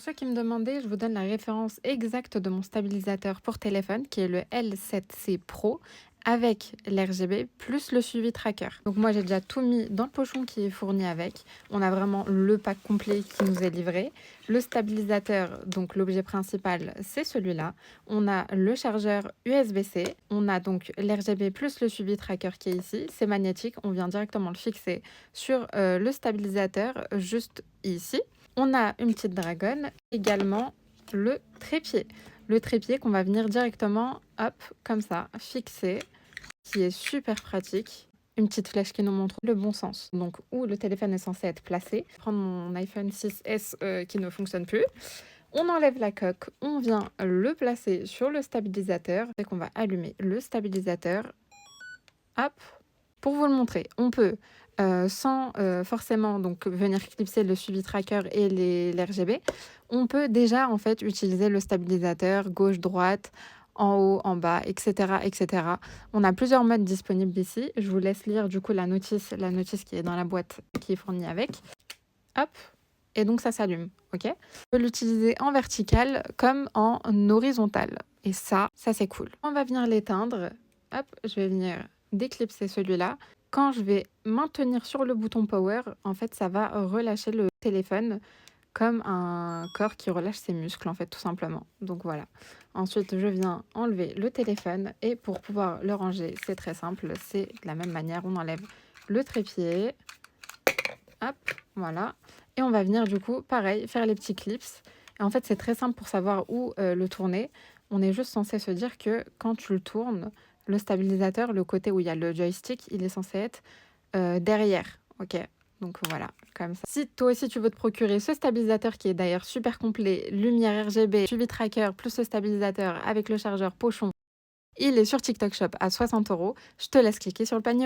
Ceux qui me demandaient, je vous donne la référence exacte de mon stabilisateur pour téléphone qui est le L7C Pro avec l'RGB plus le suivi tracker. Donc moi j'ai déjà tout mis dans le pochon qui est fourni avec. On a vraiment le pack complet qui nous est livré. Le stabilisateur, donc l'objet principal, c'est celui-là. On a le chargeur USB-C. On a donc l'RGB plus le suivi tracker qui est ici. C'est magnétique, on vient directement le fixer sur le stabilisateur juste ici. On a une petite dragonne, également le trépied. Le trépied qu'on va venir directement, hop, comme ça, fixer, qui est super pratique. Une petite flèche qui nous montre le bon sens, donc où le téléphone est censé être placé. Je vais prendre mon iPhone 6S qui ne fonctionne plus. On enlève la coque, on vient le placer sur le stabilisateur et qu'on va allumer le stabilisateur. Hop, pour vous le montrer, on peut, sans forcément donc venir clipser le suivi tracker et l'RGB, on peut déjà en fait utiliser le stabilisateur gauche-droite, en haut, en bas, etc., etc. On a plusieurs modes disponibles ici. Je vous laisse lire du coup la notice qui est dans la boîte qui est fournie avec. Hop, et donc ça s'allume, ok? On peut l'utiliser en vertical comme en horizontal. Et ça c'est cool. On va venir l'éteindre. Hop, je vais venir déclipser celui-là. Quand je vais maintenir sur le bouton power, en fait, ça va relâcher le téléphone comme un corps qui relâche ses muscles, en fait, tout simplement. Donc voilà. Ensuite, je viens enlever le téléphone et pour pouvoir le ranger, c'est très simple. C'est de la même manière, on enlève le trépied. Hop, voilà. Et on va venir du coup, pareil, faire les petits clips. Et en fait, c'est très simple pour savoir où le tourner. On est juste censé se dire que quand tu le tournes, le stabilisateur, le côté où il y a le joystick, il est censé être derrière. Ok, donc voilà, comme ça. Si toi aussi tu veux te procurer ce stabilisateur qui est d'ailleurs super complet, lumière RGB, suivi tracker, plus le stabilisateur avec le chargeur pochon, il est sur TikTok Shop à 60 €. Je te laisse cliquer sur le panier.